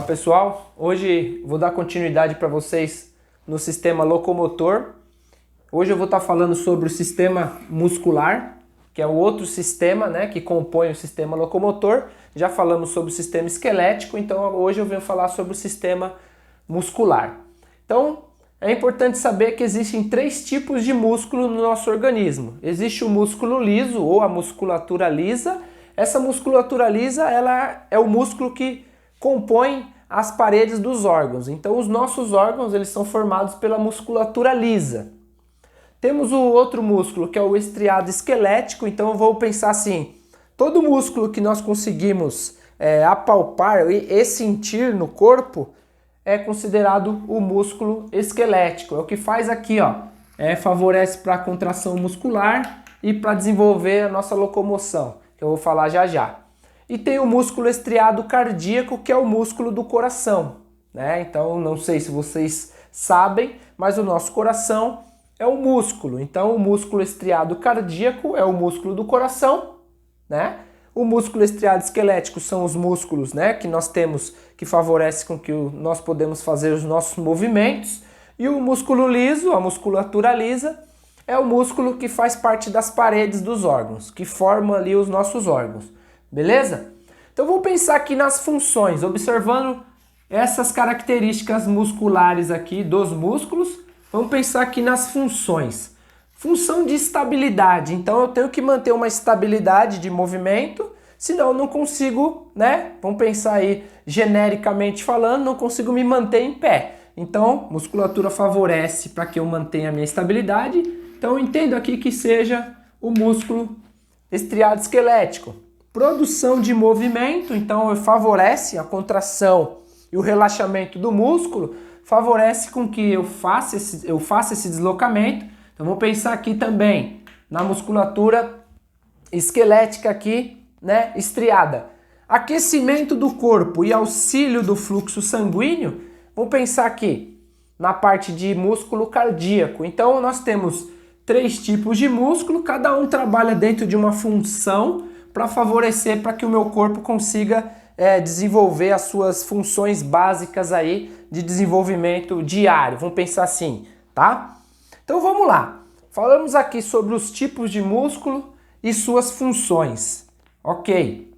pessoal, hoje vou dar continuidade para vocês no sistema locomotor. Hoje eu vou estar falando sobre o sistema muscular, que é o outro sistema, né, que compõe o sistema locomotor. Já falamos sobre o sistema esquelético, então hoje eu venho falar sobre o sistema muscular. Então é importante saber que existem três tipos de músculo no nosso organismo. Existe o músculo liso ou a musculatura lisa. Essa musculatura lisa, ela é o músculo que compõe as paredes dos órgãos. Então os nossos órgãos, eles são formados pela musculatura lisa. Temos o outro músculo, que é o estriado esquelético. Então eu vou pensar assim, todo músculo que nós conseguimos apalpar e sentir no corpo é considerado o músculo esquelético. É o que faz aqui, ó, favorece para a contração muscular e para desenvolver a nossa locomoção, que eu vou falar já já. E tem o músculo estriado cardíaco, que é o músculo do coração, né? Então, não sei se vocês sabem, mas o nosso coração é um músculo. Então, o músculo estriado cardíaco é o músculo do coração, né? O músculo estriado esquelético são os músculos, né, que nós temos que favorece com que nós podemos fazer os nossos movimentos. E o músculo liso, a musculatura lisa, é o músculo que faz parte das paredes dos órgãos, que formam ali os nossos órgãos. Beleza? Então vamos pensar aqui nas funções, observando essas características musculares aqui dos músculos. Vamos pensar aqui nas funções. Função de estabilidade, então eu tenho que manter uma estabilidade de movimento, senão eu não consigo, né? Vamos pensar aí genericamente falando, não consigo me manter em pé. Então, musculatura favorece para que eu mantenha a minha estabilidade. Então eu entendo aqui que seja o músculo estriado esquelético. Produção de movimento, então favorece a contração e o relaxamento do músculo, favorece com que eu faça esse deslocamento. Então vamos pensar aqui também na musculatura esquelética aqui, né, estriada. Aquecimento do corpo e auxílio do fluxo sanguíneo, vamos pensar aqui na parte de músculo cardíaco. Então nós temos três tipos de músculo, cada um trabalha dentro de uma função para favorecer para que o meu corpo consiga desenvolver as suas funções básicas aí de desenvolvimento diário. Vamos pensar assim, tá? Então vamos lá. Falamos aqui sobre os tipos de músculo e suas funções. Ok.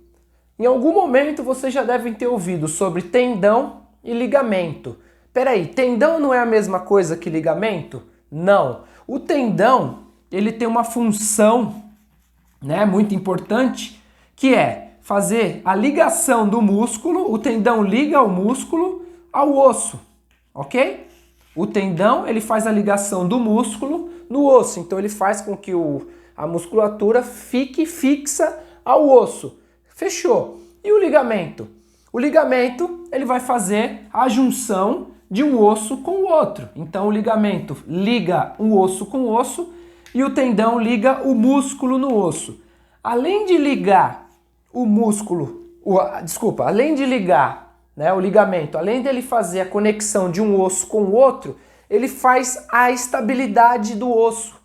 Em algum momento você já deve ter ouvido sobre tendão e ligamento. Peraí, tendão não é a mesma coisa que ligamento? Não. O tendão, ele tem uma função, né, muito importante, que é fazer a ligação do músculo. O tendão liga o músculo ao osso, ok? O tendão, ele faz a ligação do músculo no osso, então ele faz com que a musculatura fique fixa ao osso. Fechou. E o ligamento? O ligamento, ele vai fazer a junção de um osso com o outro. Então o ligamento liga um osso com o osso e o tendão liga o músculo no osso. Além de ligar o músculo, além de ligar, né, o ligamento, além dele fazer a conexão de um osso com o outro, ele faz a estabilidade do osso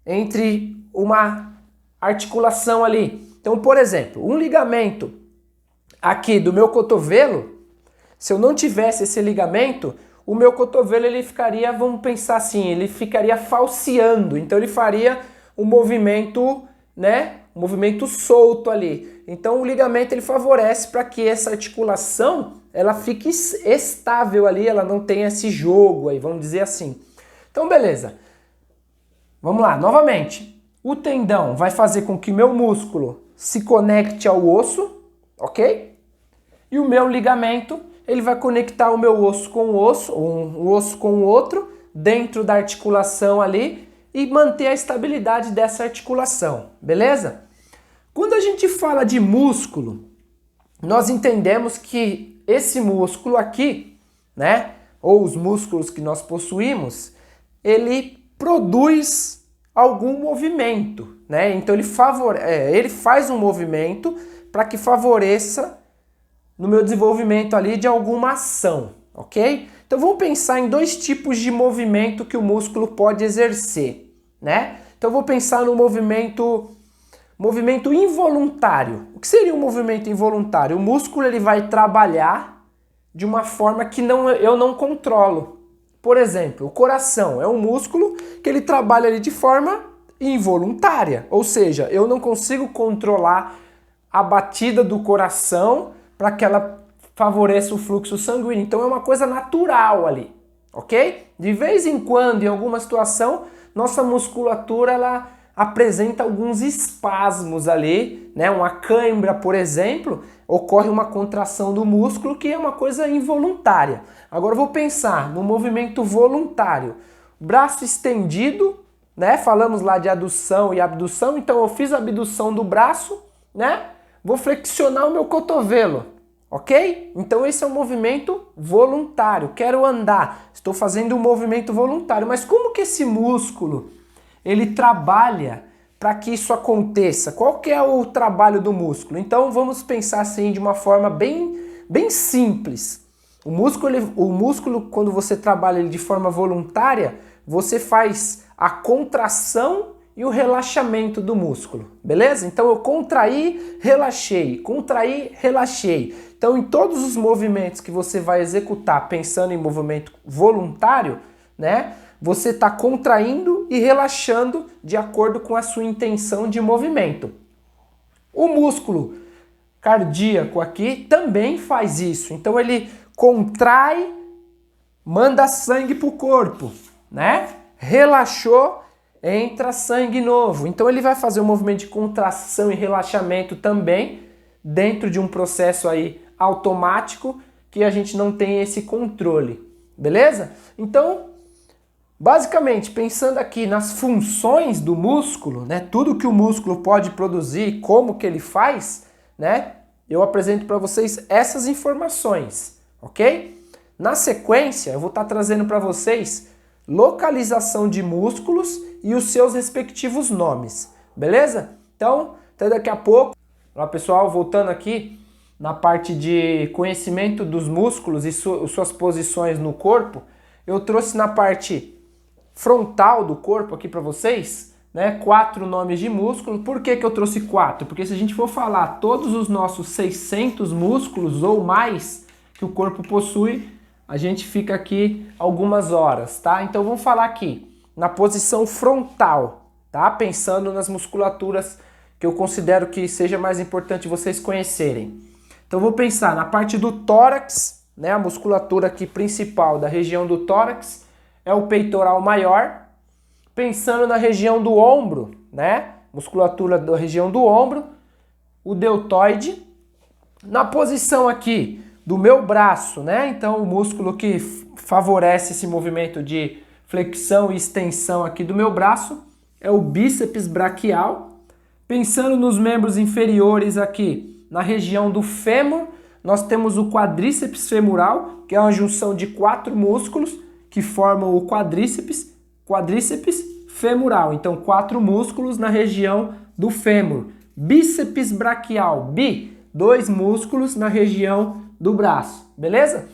entre uma articulação ali. Então, por exemplo, um ligamento aqui do meu cotovelo, se eu não tivesse esse ligamento, o meu cotovelo ele ficaria, vamos pensar assim, ele ficaria falseando. Então ele faria um movimento, né, um movimento solto ali. Então o ligamento ele favorece para que essa articulação ela fique estável ali, ela não tenha esse jogo aí, vamos dizer assim. Então beleza. Vamos lá, novamente. O tendão vai fazer com que o meu músculo se conecte ao osso, ok? E o meu ligamento, ele vai conectar o meu osso com o osso, um osso com o outro, dentro da articulação ali e manter a estabilidade dessa articulação, beleza? Quando a gente fala de músculo, nós entendemos que esse músculo aqui, né, ou os músculos que nós possuímos, ele produz algum movimento, né? Então ele faz um movimento para que favoreça no meu desenvolvimento ali de alguma ação, ok? Então vamos pensar em dois tipos de movimento que o músculo pode exercer, né? Então eu vou pensar no movimento involuntário. O que seria um movimento involuntário? O músculo ele vai trabalhar de uma forma que eu não controlo. Por exemplo, o coração é um músculo que ele trabalha ali de forma involuntária, ou seja, eu não consigo controlar a batida do coração para que ela favoreça o fluxo sanguíneo. Então é uma coisa natural ali, ok? De vez em quando, em alguma situação, nossa musculatura ela apresenta alguns espasmos ali, né? Uma cãibra, por exemplo, ocorre uma contração do músculo que é uma coisa involuntária. Agora eu vou pensar no movimento voluntário. Braço estendido, né? Falamos lá de adução e abdução, então eu fiz a abdução do braço, né? Vou flexionar o meu cotovelo, ok? Então esse é um movimento voluntário. Quero andar, estou fazendo um movimento voluntário. Mas como que esse músculo ele trabalha para que isso aconteça? Qual que é o trabalho do músculo? Então vamos pensar assim de uma forma bem simples. O músculo, quando você trabalha ele de forma voluntária, você faz a contração e o relaxamento do músculo, beleza? Então eu contraí, relaxei, contraí, relaxei. Então em todos os movimentos que você vai executar pensando em movimento voluntário, né? Você está contraindo e relaxando de acordo com a sua intenção de movimento. O músculo cardíaco aqui também faz isso. Então ele contrai, manda sangue para o corpo, né? Relaxou, entra sangue novo. Então ele vai fazer um movimento de contração e relaxamento também dentro de um processo aí automático que a gente não tem esse controle, beleza? Então, basicamente, pensando aqui nas funções do músculo, né, tudo que o músculo pode produzir, como que ele faz, né, eu apresento para vocês essas informações, ok? Na sequência, eu vou estar trazendo para vocês localização de músculos e os seus respectivos nomes, beleza? Então, até daqui a pouco. Olá pessoal, voltando aqui na parte de conhecimento dos músculos e suas posições no corpo, eu trouxe na parte frontal do corpo aqui para vocês, né, 4 nomes de músculo. Por que que eu trouxe 4? Porque se a gente for falar todos os nossos 600 músculos ou mais que o corpo possui, a gente fica aqui algumas horas, tá? Então vamos falar aqui na posição frontal, tá? Pensando nas musculaturas que eu considero que seja mais importante vocês conhecerem. Então vou pensar na parte do tórax, né? A musculatura aqui principal da região do tórax é o peitoral maior. Pensando na região do ombro, né? Musculatura da região do ombro, o deltoide. Na posição aqui do meu braço, né? Então o músculo que favorece esse movimento de flexão e extensão aqui do meu braço é o bíceps braquial. Pensando nos membros inferiores aqui, na região do fêmur, nós temos o quadríceps femoral, que é uma junção de 4 músculos que formam o quadríceps femoral. Então 4 músculos na região do fêmur. Bíceps braquial, 2 músculos na região do braço, beleza?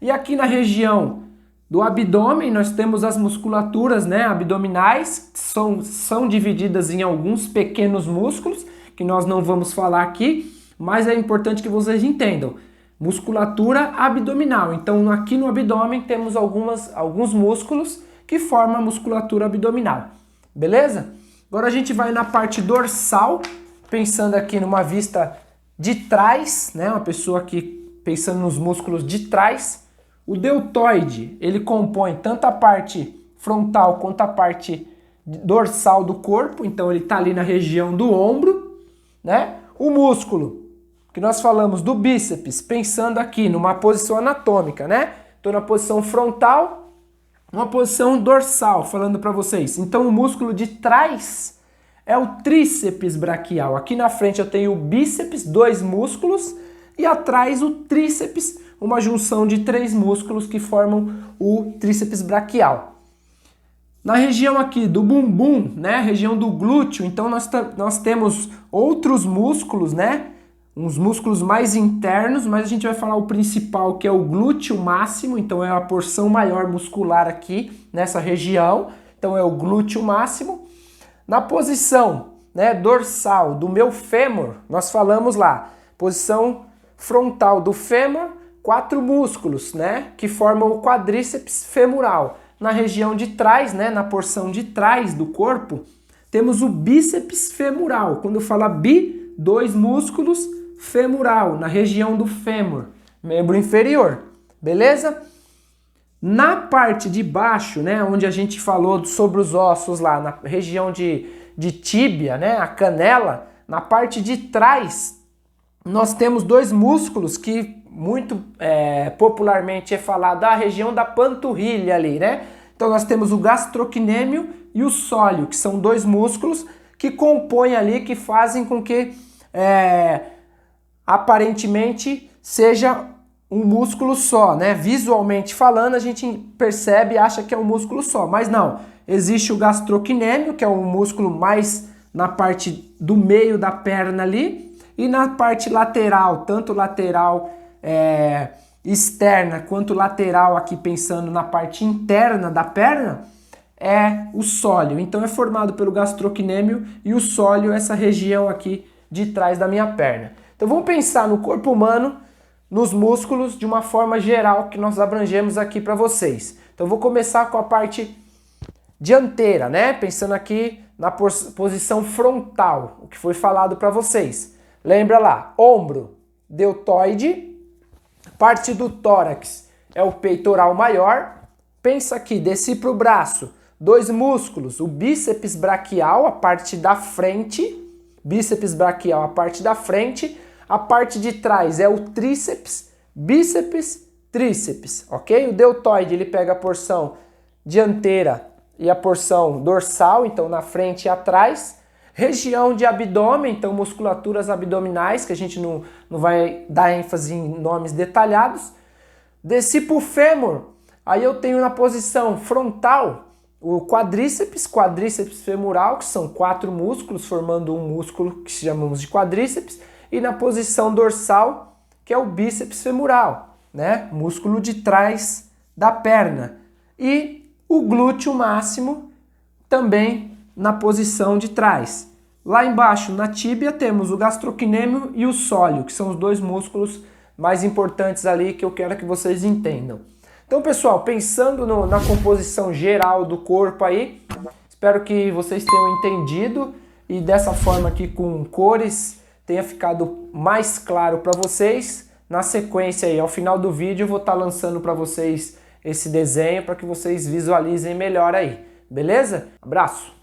E aqui na região do abdômen nós temos as musculaturas, né, abdominais, que são divididas em alguns pequenos músculos, que nós não vamos falar aqui, mas é importante que vocês entendam. Musculatura abdominal. Então aqui no abdômen temos alguns músculos que formam a musculatura abdominal, beleza? Agora a gente vai na parte dorsal, pensando aqui numa vista de trás, né, uma pessoa aqui pensando nos músculos de trás. O deltoide, ele compõe tanto a parte frontal quanto a parte dorsal do corpo, então ele está ali na região do ombro, né? O músculo que nós falamos do bíceps, pensando aqui numa posição anatômica, né? Estou na posição frontal, uma posição dorsal, falando para vocês. Então o músculo de trás é o tríceps braquial. Aqui na frente eu tenho o bíceps, 2 músculos, e atrás o tríceps, uma junção de 3 músculos que formam o tríceps braquial. Na região aqui do bumbum, né, região do glúteo, então nós temos outros músculos, né, uns músculos mais internos, mas a gente vai falar o principal, que é o glúteo máximo, então é a porção maior muscular aqui nessa região, então é o glúteo máximo. Na posição, né, dorsal do meu fêmur, nós falamos lá, posição frontal do fêmur, 4 músculos, né, que formam o quadríceps femoral. Na região de trás, né, na porção de trás do corpo, temos o bíceps femoral. Quando eu falo bi, 2 músculos, femoral, na região do fêmur, membro inferior, beleza? Na parte de baixo, né, onde a gente falou sobre os ossos lá, na região de tíbia, né, a canela, na parte de trás, nós temos 2 músculos que muito popularmente é falado da região da panturrilha ali, né? Então nós temos o gastrocnêmio e o sóleo, que são 2 músculos que compõem ali, que fazem com que aparentemente seja um músculo só, né? Visualmente falando, a gente percebe e acha que é um músculo só, mas não. Existe o gastrocnêmio, que é um músculo mais na parte do meio da perna ali, e na parte lateral, tanto lateral externa quanto lateral aqui pensando na parte interna da perna, é o sóleo. Então é formado pelo gastrocnêmio e o sóleo, essa região aqui de trás da minha perna. Então vamos pensar no corpo humano, nos músculos de uma forma geral que nós abrangemos aqui para vocês. Então vou começar com a parte dianteira, né? Pensando aqui na posição frontal, o que foi falado para vocês. Lembra lá, ombro, deltoide, parte do tórax é o peitoral maior. Pensa aqui, desci para o braço, 2 músculos, o bíceps braquial, a parte da frente, bíceps braquial, a parte da frente, a parte de trás é o tríceps, bíceps, tríceps, ok? O deltoide, ele pega a porção dianteira e a porção dorsal, então na frente e atrás. Região de abdômen, então musculaturas abdominais, que a gente não vai dar ênfase em nomes detalhados. Desci para o fêmur, aí eu tenho na posição frontal o quadríceps, quadríceps femoral, que são 4 músculos, formando um músculo que chamamos de quadríceps, e na posição dorsal, que é o bíceps femoral, né? Músculo de trás da perna. E o glúteo máximo também na posição de trás. Lá embaixo, na tíbia, temos o gastrocnêmio e o sóleo, que são os 2 músculos mais importantes ali que eu quero que vocês entendam. Então, pessoal, pensando na composição geral do corpo aí, espero que vocês tenham entendido e dessa forma aqui com cores tenha ficado mais claro para vocês. Na sequência aí, ao final do vídeo, eu vou estar lançando para vocês esse desenho para que vocês visualizem melhor aí. Beleza? Abraço!